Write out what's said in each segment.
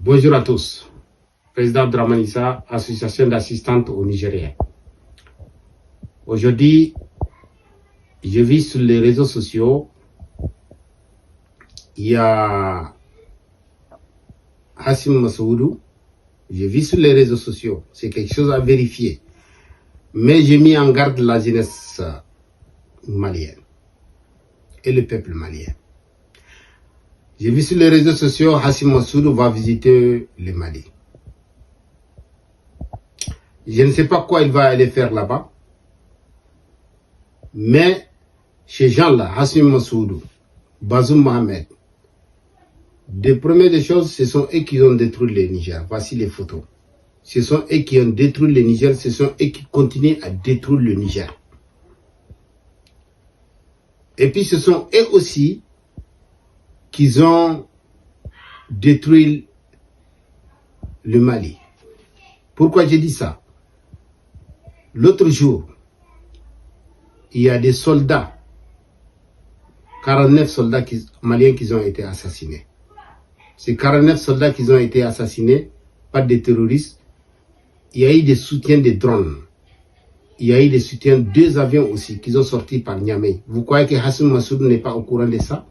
Bonjour à tous. Président Dramanissa, association d'assistantes au Nigérien. Aujourd'hui, je vis sur les réseaux sociaux. Il y a Hassim Massoudou. Je vis sur les réseaux sociaux. C'est quelque chose à vérifier. Mais j'ai mis en garde la jeunesse malienne et le peuple malien. J'ai vu sur les réseaux sociaux, Hassim Massoudou va visiter le Mali. Je ne sais pas quoi il va aller faire là-bas. Mais ces gens-là, Hassim Massoudou, Bazoum Mohamed, des premières des choses, ce sont eux qui ont détruit le Niger. Voici les photos. Ce sont eux qui ont détruit le Niger, ce sont eux qui continuent à détruire le Niger. Et puis ce sont eux aussi qui ont détruit le Mali. Pourquoi j'ai dit ça? L'autre jour, il y a des soldats, 49 soldats maliens qui ont été assassinés. Ces 49 soldats qui ont été assassinés par des terroristes, il y a eu des soutiens de drones. Il y a eu des soutiens, 2 avions aussi, qui ont sorti par Niamey. Vous croyez que Hassim Massoudou n'est pas au courant de ça?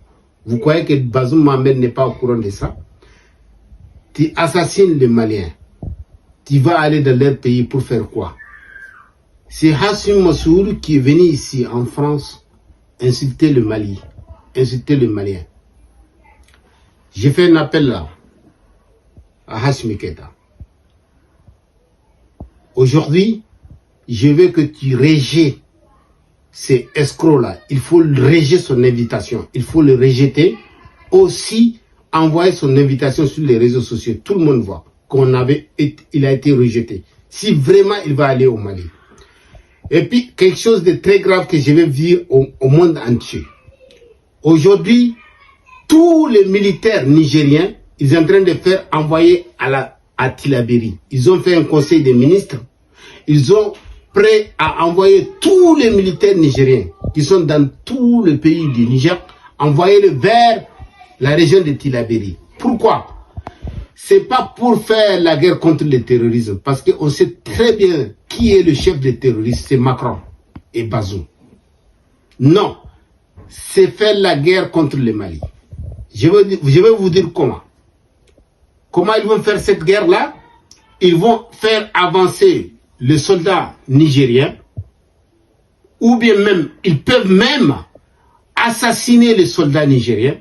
Vous croyez que Bazoum Mohamed n'est pas au courant de ça? Tu assassines les Maliens. Tu vas aller dans leur pays pour faire quoi? C'est Hassim Massoudou qui est venu ici en France insulter le Mali, insulter les Maliens. J'ai fait un appel là à Hassim Keta. Aujourd'hui, je veux que tu rejettes ces escrocs-là. Il faut rejeter son invitation. Il faut le rejeter. Aussi, envoyer son invitation sur les réseaux sociaux. Tout le monde voit qu'il a été rejeté. Si vraiment il va aller au Mali. Et puis, quelque chose de très grave que je vais vivre au monde entier. Aujourd'hui, tous les militaires nigériens, ils sont en train de faire envoyer à Tillabéri. Ils ont fait un conseil des ministres. Ils sont prêts à envoyer tous les militaires nigériens qui sont dans tout le pays du Niger, envoyer-les vers la région de Tillabéri. Pourquoi? C'est pas pour faire la guerre contre le terrorisme, parce qu'on sait très bien qui est le chef des terroristes, c'est Macron et Bazoum. Non, c'est faire la guerre contre le Mali. Je vais vous dire comment. Comment ils vont faire cette guerre-là? Ils vont faire avancer les soldats nigériens, ou bien même, ils peuvent même assassiner les soldats nigériens,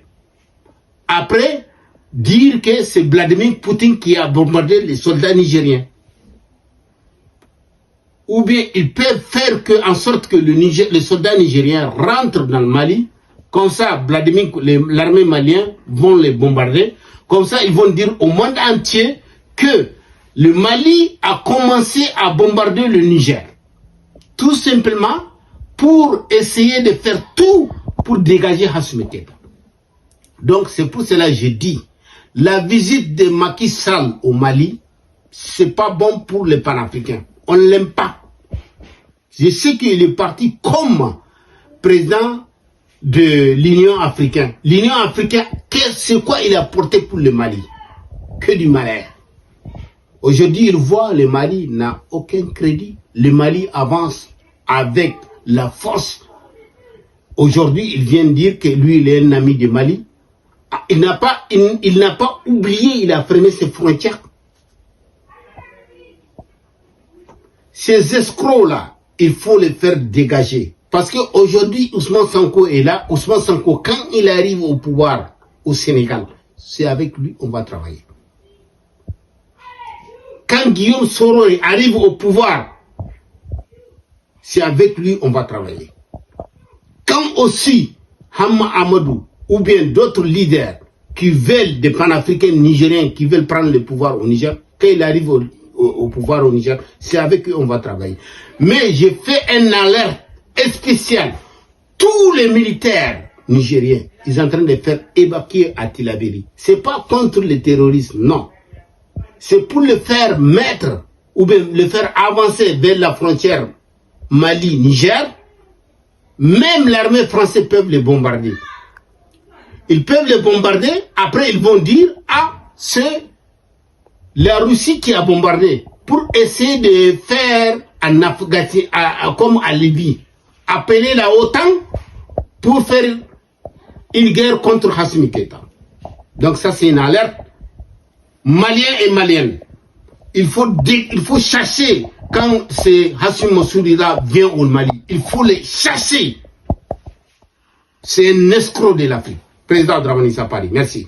après dire que c'est Vladimir Poutine qui a bombardé les soldats nigériens. Ou bien ils peuvent faire en sorte que les soldats nigériens rentrent dans le Mali, comme ça l'armée malienne vont les bombarder, comme ça ils vont dire au monde entier que le Mali a commencé à bombarder le Niger. Tout simplement pour essayer de faire tout pour dégager Hassim Keta. Donc c'est pour cela que je dis, la visite de Macky Sall au Mali, c'est pas bon pour les panafricains. On ne l'aime pas. Je sais qu'il est parti comme président de l'Union africaine. L'Union africaine, c'est quoi il a apporté pour le Mali? Que du malheur. Aujourd'hui, il voit le Mali n'a aucun crédit. Le Mali avance avec la force. Aujourd'hui, il vient dire que lui, il est un ami du Mali. Il n'a pas oublié, il a fermé ses frontières. Ces escrocs-là, il faut les faire dégager. Parce qu'aujourd'hui, Ousmane Sonko est là. Ousmane Sonko, quand il arrive au pouvoir au Sénégal, c'est avec lui qu'on va travailler. Quand Guillaume Soro arrive au pouvoir, c'est avec lui qu'on va travailler. Quand aussi Hamma Amadou ou bien d'autres leaders qui veulent des panafricains nigériens qui veulent prendre le pouvoir au Niger, quand il arrive au pouvoir au Niger, c'est avec eux qu'on va travailler. Mais j'ai fait un alerte spécial. Tous les militaires nigériens, ils sont en train de faire évacuer à Tillabéri. C'est pas contre le terrorisme, non. C'est pour le faire mettre, ou bien le faire avancer vers la frontière Mali-Niger. Même l'armée française peut les bombarder. Ils peuvent les bombarder, après ils vont dire, ah, c'est La Russie qui a bombardé pour essayer de faire en Afghanistan, comme à Libye, appeler la OTAN pour faire une guerre contre Assimi Goïta. Donc ça c'est une alerte. Maliens et Maliennes, il faut chasser quand ce Hassim Mossouri là vient au Mali. Il faut les chasser. C'est un escroc de l'Afrique. Président Dramani Sapari, merci.